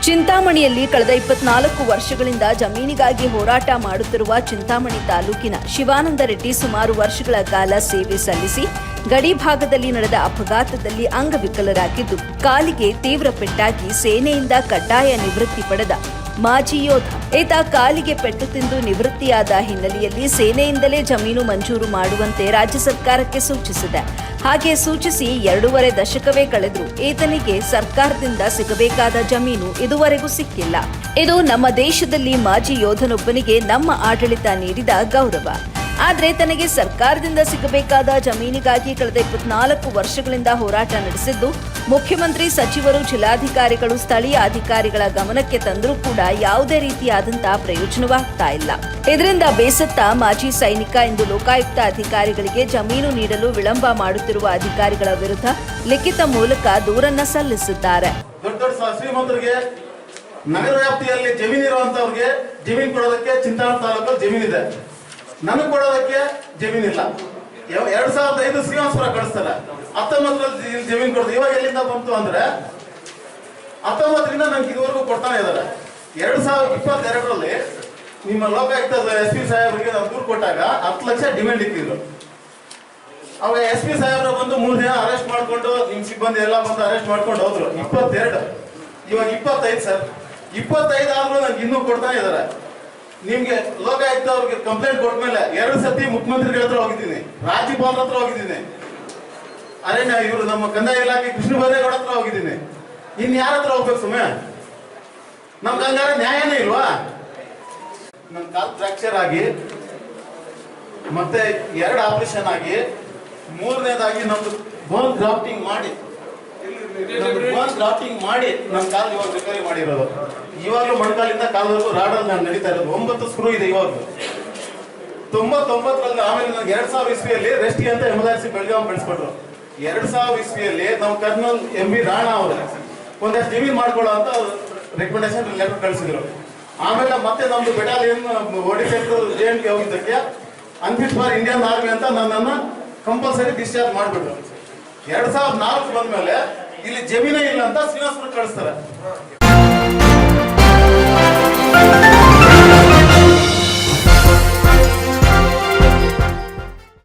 ಚಿಂತಾಮಣಿಯಲ್ಲಿ ಕಳೆದ 24 ವರ್ಷಗಳಿಂದ ಜಮೀನಿಗಾಗಿ ಹೋರಾಟ ಮಾಡುತ್ತಿರುವ ಚಿಂತಾಮಣಿ ತಾಲೂಕಿನ ಶಿವಾನಂದ ರೆಡ್ಡಿ ಸುಮಾರು ವರ್ಷಗಳ ಕಾಲ ಸೇವೆ ಸಲ್ಲಿಸಿ ಗಡಿ ಭಾಗದಲ್ಲಿ ನಡೆದ ಅಪಘಾತದಲ್ಲಿ ಅಂಗವಿಕಲರಾಗಿದ್ದು ಕಾಲಿಗೆ ತೀವ್ರ ಪೆಟ್ಟಾಗಿ ಸೇನೆಯಿಂದ ಕಡ್ಡಾಯ ನಿವೃತ್ತಿ ಪಡೆದ ಮಾಜಿ ಯೋಧ. ಈತ ಕಾಲಿಗೆ ಪೆಟ್ಟು ತಿಂದು ನಿವೃತ್ತಿಯಾದ ಹಿನ್ನೆಲೆಯಲ್ಲಿ ಸೇನೆಯಿಂದಲೇ ಜಮೀನು ಮಂಜೂರು ಮಾಡುವಂತೆ ರಾಜ್ಯ ಸರ್ಕಾರಕ್ಕೆ ಸೂಚಿಸಿದೆ. ಹಾಗೆ ಸೂಚಿಸಿ 2.5 ದಶಕವೇ ಕಳೆದರೂ ಈತನಿಗೆ ಸರ್ಕಾರದಿಂದ ಸಿಗಬೇಕಾದ ಜಮೀನು ಇದುವರೆಗೂ ಸಿಕ್ಕಿಲ್ಲ. ಇದು ನಮ್ಮ ದೇಶದಲ್ಲಿ ಮಾಜಿ ಯೋಧನೊಬ್ಬನಿಗೆ ನಮ್ಮ ಆಡಳಿತ ನೀಡಿದ ಗೌರವ. ಆದರೆ ತನಗೆ ಸರ್ಕಾರದಿಂದ ಸಿಗಬೇಕಾದ ಜಮೀನಿಗಾಗಿ ಕಳೆದ 24 ವರ್ಷಗಳಿಂದ ಹೋರಾಟ ನಡೆಸಿದ್ದು ಮುಖ್ಯಮಂತ್ರಿ, ಸಚಿವರು, ಜಿಲ್ಲಾಧಿಕಾರಿಗಳು, ಸ್ಥಳೀಯ ಅಧಿಕಾರಿಗಳ ಗಮನಕ್ಕೆ ತಂದರೂ ಕೂಡ ಯಾವುದೇ ರೀತಿಯಾದಂತಹ ಪ್ರಯೋಜನವಾಗ್ತಾ ಇಲ್ಲ. ಇದರಿಂದ ಬೇಸತ್ತ ಮಾಜಿ ಸೈನಿಕ ಇಂದು ಲೋಕಾಯುಕ್ತ ಅಧಿಕಾರಿಗಳಿಗೆ ಜಮೀನು ನೀಡಲು ವಿಳಂಬ ಮಾಡುತ್ತಿರುವ ಅಧಿಕಾರಿಗಳ ವಿರುದ್ಧ ಲಿಖಿತ ಮೂಲಕ ದೂರನ್ನ ಸಲ್ಲಿಸಿದ್ದಾರೆ. ಶ್ರೀಮಂತರಿಗೆ ನಗರ ವ್ಯಾಪ್ತಿಯಲ್ಲಿ ಜಮೀನಿರುವಂತವ್ರಿಗೆ ಜಮೀನು ಕೊಡೋದಕ್ಕೆ ಚಿಂತಾಮಣಿ ತಾಲೂಕು ಜಮೀನಿದೆ, ನನಗೆ ಕೊಡೋದಕ್ಕೆ ಜಮೀನಿಲ್ಲ. 2005 ಶ್ರೀನಿವಾಸಪುರ ಕಳಿಸ್ತಾರೆ, 19ರಲ್ಲಿ ಜಮೀನು ಕೊಡ್ತಾರೆ. ಇವಾಗ ಎಲ್ಲಿಂದ ಬಂತು ಅಂದ್ರೆ 19ರಿಂದ ನಂಗೆ ಇದುವರೆಗೂ ಕೊಡ್ತಾನೆ ಇದ್ದಾರೆ. 2022ರಲ್ಲಿ ನಿಮ್ಮ ಲೋಕಾಯುಕ್ತ SP ಸಾಹೇಬರಿಗೆ ನಾವು ದೂರು ಕೊಟ್ಟಾಗ 10 ಲಕ್ಷ ಡಿಮ್ಯಾಂಡ್ ಇಟ್ಟಿದ್ರು. ಅವಾಗ SP ಸಾಹೇಬ್ರ ಬಂದು 3 ದಿನ ಅರೆಸ್ಟ್ ಮಾಡ್ಕೊಂಡು ನಿಮ್ ಸಿಬ್ಬಂದಿ ಎಲ್ಲ ಬಂದು ಅರೆಸ್ಟ್ ಮಾಡ್ಕೊಂಡು ಹೋದ್ರು. 22, ಇವಾಗ 25 ಸರ್. 25 ಆದ್ರೂ ನಂಗೆ ಇನ್ನೂ ಕೊಡ್ತಾನೆ ಇದಾರೆ. ನಿಮ್ಗೆ ಲೋಕಾಯುಕ್ತ ಅವ್ರಿಗೆ ಕಂಪ್ಲೇಂಟ್ ಕೊಟ್ಟ ಮೇಲೆ 2 ಸತಿ ಮುಖ್ಯಮಂತ್ರಿಗಳ ಹತ್ರ ಹೋಗಿದ್ದೀನಿ, ರಾಜ್ಯಪಾಲರ ಹತ್ರ ಹೋಗಿದ್ದೀನಿ, ಅರಣ್ಯ ಇವರು ನಮ್ಮ ಕಂದಾಯ ಇಲಾಖೆ ಕೃಷ್ಣ ಬೈರೇಗೌಡ ಹತ್ರ ಹೋಗಿದ್ದೀನಿ. ಇನ್ ಯಾರ ಹತ್ರ ಹೋಗ್ಬೇಕು ಸುಮ್ಮನೆ? ನಮ್ಗೆ ಹಂಗಾರೆ ನ್ಯಾಯನೇ ಇಲ್ವಾ? ನಮ್ ಕಾಲ್ ಫ್ರಾಕ್ಚರ್ ಆಗಿ ಮತ್ತೆ 2 ಆಪರೇಷನ್ ಆಗಿ 3ನೇದಾಗಿ ನಮ್ದು ಬೋನ್ ಗ್ರಾಫ್ಟಿಂಗ್ ಮಾಡಿ ನನ್ನ ಕಾಲು ಇವಾಗ ರಿಕವರಿ ಮಾಡಿರೋದು. ಇವಾಗಲೂ ಮೊಣಕಾಲಿಂದ ಕಾಲವರೆಗೂ ರಾಡಲ್ಲಿ ನಾನು ನಡೀತಾ ಇರೋದು. 9 ಸ್ಕ್ರೂ ಇದೆ ಇವಾಗಲೂ. 99ರಲ್ಲಿ ಆಮೇಲೆ ನನಗೆ 2000 ಇಸ್ವಿಯಲ್ಲಿ ರೆಸ್ಟಿ ಅಂತ ಎಮರ್ಜೆನ್ಸಿ ಬೆಳಗಾವಿ ಬೆಳೆಸ್ಕೊಟ್ರು. 2000 ಇಸ್ವಿಯಲ್ಲಿ ನಾವು ಕರ್ನಲ್ MB ರಾಣಾ ಅವರು ಒಂದಷ್ಟು ಜಮೀನು ಮಾಡ್ಕೊಳ್ಳೋ ಅಂತ ರೆಕಮೆಂಡೇಶನ್ ಲೆಟರ್ ಕಳಿಸಿದ್ರು. ಆಮೇಲೆ ಮತ್ತೆ ನಮ್ದು ಬೆಟಾಲಿಯನ್ ಓಡಿ ಸೆಂಟ್ರಲ್ JNK ಹೋಗಿದ್ದಕ್ಕೆ ಅನ್ಫಿಟ್ ಫಾರ್ ಇಂಡಿಯನ್ ಆರ್ಮಿ ಅಂತ ನನ್ನನ್ನು ಕಂಪಲ್ಸರಿ ಡಿಸ್ಚಾರ್ಜ್ ಮಾಡಿಬಿಟ್ರು. 2004 ಬಂದ್ಮೇಲೆ ಇಲ್ಲಿ ಜಮೀನೇ ಇಲ್ಲ ಅಂತ ಶ್ರೀನಿವಾಸಪುರ ಕಳಿಸ್ತಾರೆ.